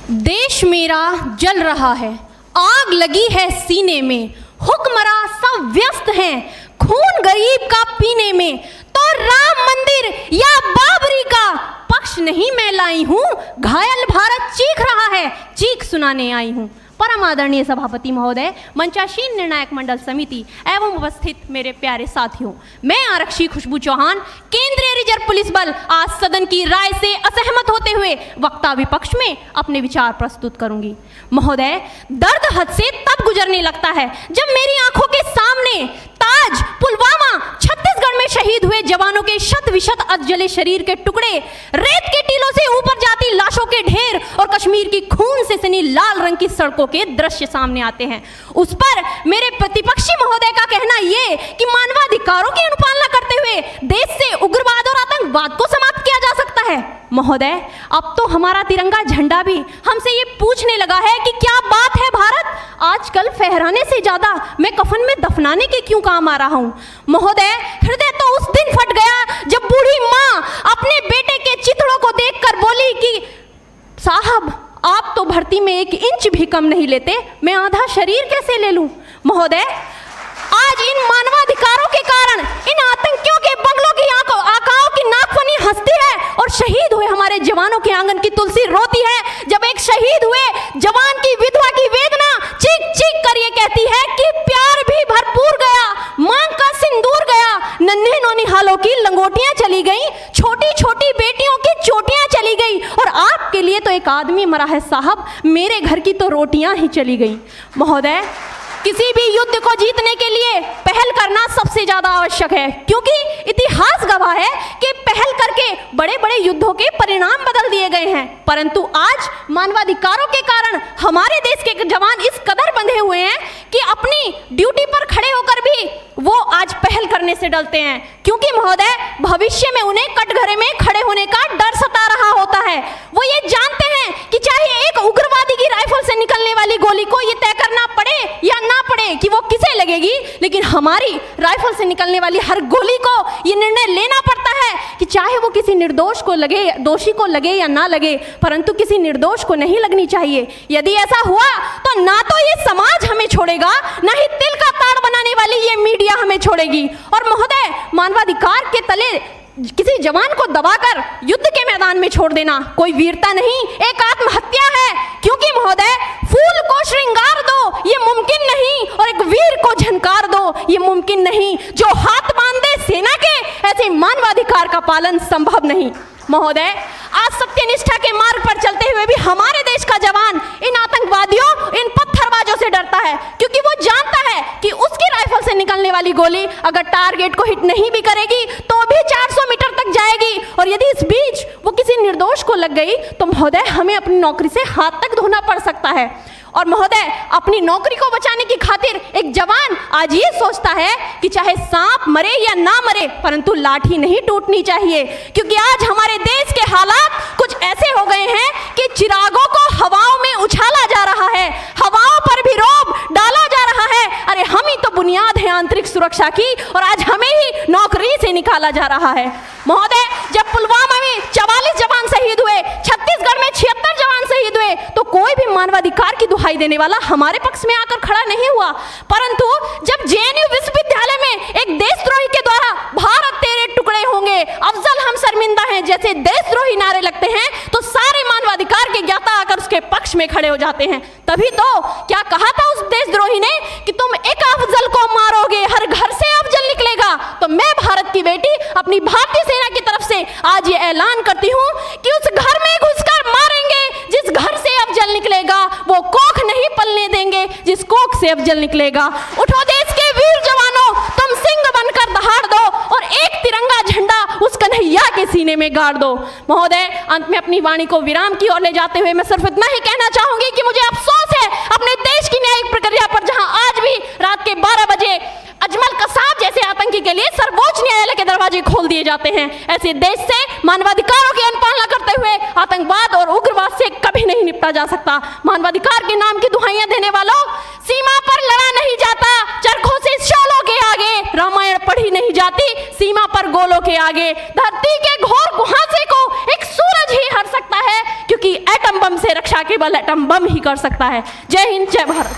देश मेरा जल रहा है, आग लगी है सीने में, हुक्मरां सब व्यस्त हैं खून गरीब का पीने में। तो राम मंदिर या बाबरी का पक्ष नहीं मैं लाई हूं, घायल भारत चीख रहा है, चीख सुनाने आई हूं। परम आदरणीय सभापति महोदय, मंचासीन निर्णायक मंडल समिति एवं उपस्थित मेरे प्यारे साथियों, मैं आरक्षी खुशबू चौहान केंद्रीय रिजर्व पुलिस बल आज सदन की राय से असहमत होते हुए वक्ता विपक्ष में अपने विचार प्रस्तुत करूंगी। महोदय, दर्द हद से तब गुजरने लगता है जब मेरी आंखों के सामने ताज, पुलवामा, छत्तीसगढ़ में शहीद हुए जवानों के शत विशत अधजले शरीर के टुकड़े, रेत के टीलों से ऊपर जाती लाशों के ढेर और कश्मीर की खून से सनी लाल रंग की सड़कों के दृश्य सामने आते हैं। उस पर मेरे प्रतिपक्षी महोदय का कहना ये कि मानवाधिकारों की अनुपालना करते हुए देश से उग्रवाद और आतंकवाद को समाप्त किया जा सकता है। महोदय, अब तो हमारा तिरंगा झंडा भी हमसे ये पूछने लगा है कि क्या बात है भारत, आजकल फहराने से ज्यादा मैं कफन में दफनाने के क्यों काम आ रहा हूं। महोदय, हृदय तो उस दिन फट गया जब बूढ़ी माँ अपने बेटे के चिथड़ों को देखकर बोली कि साहब, आप तो भर्ती में 1 इंच भी कम नहीं लेते, मैं आधा शरीर कैसे ले लूं। महोदय, आज इन मानवाधिकारों के कारण इन आतंकियों के बंगलों की आकाओं की नाकफनी हंसती है और शहीद हुए हमारे जवानों के आंगन की तुलसी रोती है। जब एक शहीद हुए जवान की विधवा की वेदना चीख चीख कर ये कहती है कि प्यार भी भरपूर गया, मांग का सिंदूर गया, नन्हे नौनिहालों की लंगोटियां चली गई, छोटी छोटी बेटियों की चोटियां चली गई और आपके लिए तो एक आदमी मरा है साहब, मेरे घर की तो रोटियां ही चली गई। महोदय, किसी भी युद्ध को जीतने के लिए पहल करना सबसे ज्यादा आवश्यक है, क्योंकि इतिहास गवाह है कि पहल करके बड़े बड़े युद्धों के परिणाम बदल दिए गए हैं। परंतु आज मानवाधिकारों के कारण हमारे देश के जवान इस कदर बंधे हुए हैं कि अपनी ड्यूटी पर खड़े होकर भी वो आज पहल करने से डरते हैं, क्योंकि महोदय भविष्य में उन्हें कटघरे में खड़े होने का डर सता रहा होता है। वो ये जानते हैं कि चाहे एक उग्रवादी की राइफल से निकलने वाली गोली को ये तय करना पड़े या ना पड़े कि वो किसे लगेगी, लेकिन हमारी राइफल से निकलने वाली हर गोली को ये निर्णय लेना पड़ता है कि चाहे वो किसी निर्दोष को लगे, दोषी को लगे या ना लगे, परंतु किसी निर्दोष को नहीं लगनी चाहिए। यदि ऐसा हुआ तो ना तो ये समाज हमें छोड़ेगा, ना ही तिल का ताड़ बनाने वाली ये मीडिया हमें छोड़ेगी। और महोदय, मानवाधिकार के तले किसी जवान को दबाकर युद्ध के मैदान में छोड़ देना कोई वीरता नहीं, एक आत्महत्या है। क्योंकि महोदय, फूल को श्रृंगार दो ये मुमकिन नहीं और एक वीर को झनकार दो ये मुमकिन नहीं। जो हाथ बांध दे सेना के, ऐसे मानवाधिकार का पालन संभव नहीं। महोदय, आज सत्यनिष्ठा के मार्ग पर चलते हुए भी हमारे देश का जवान इन आतंकवादियों, इन पत्थरबाजों से डरता है, क्योंकि वो जानता है कि उसकी राइफल से निकलने वाली गोली अगर टारगेट को हिट नहीं भी करेगी तो भी 400 मीटर तक जाएगी, और यदि इस बीच वो किसी निर्दोष को लग गई तो महोदय हमें अपनी नौकरी से हाथ तक धोना पड़ सकता है। और महोदय, अपनी नौकरी को बचाने की खातिर एक जवान आज ये सोचता है कि चाहे सांप मरे या ना मरे, परंतु लाठी नहीं टूटनी चाहिए, क्योंकि आज हमारे देश के हालात कुछ ऐसे हो गए हैं कि चिरागों को हवाओं में उछाला जा रहा है, हवाओं पर भी रोब डाला जा रहा है। अरे हम ही तो बुनियाद है आंतरिक सुरक्षा की, और आज हमें ही नौकरी से निकाला जा रहा है। महोदय, जब पुलवामा में 44 जवान शहीद हुए, छत्तीसगढ़ में 76 जवान शहीद हुए, तो कोई भी मानवाधिकार की दुहाई देने वाला हमारे पक्ष में आकर खड़ा नहीं हुआ। परंतु जब जेएनयू विश्वविद्यालय में एक देशद्रोही के द्वारा भारत तेरे टुकड़े होंगे, अफजल हम शर्मिंदा हैं जैसे देशद्रोही नारे लगते हैं, तो सारे मानवाधिकार के ज्ञाता आकर उसके पक्ष में खड़े हो जाते हैं। तभी तो क्या कहा था उस देशद्रोही ने कि तुम एक अफजल को मारोगे, हर घर से अफजल निकलेगा। तो मैं भारत की बेटी अपनी भारतीय सेना की तरफ से आज ये ऐलान करती हूँ कि उस घर में घुसकर मारेंगे जिस घर से अफजल निकलेगा, वो कोख नहीं पलने देंगे जिस कोख से अफजल निकलेगा। उठो देश के वीर जवानों, तुम सिंह बनकर दहाड़ दो और एक तिरंगा झंडा उस कन्हैया के सीने में गाड़ दो। महोदय, अंत में अपनी वाणी को विराम की ओर ले जाते हुए मैं सिर्फ इतना ही कहना चाहूंगी कि मुझे अफसोस है अपने देश की न्यायिक प्रक्रिया पर, जहां आज भी रात के 12 बजे अजमल कसाब जैसे आतंकी के लिए सर्वोच्च न्यायालय के दरवाजे खोल दिए जाते हैं। ऐसे देश से मानवाधिकारों की अनुपालना करते हुए आतंकवाद और उग्रवाद से कभी नहीं निपटा जा सकता। मानवाधिकार के नाम की दुहाइयां देने वालों, सीमा पर लड़ा नहीं जाता, चरखों से शोलों के आगे रामायण पढ़ी नहीं जाती, सीमा पर गोलों के आगे। धरती के घोर कुहासे को एक सूरज ही हर सकता है, क्योंकि की एटम बम से रक्षा केवल एटम बम ही कर सकता है। जय हिंद, जय भारत।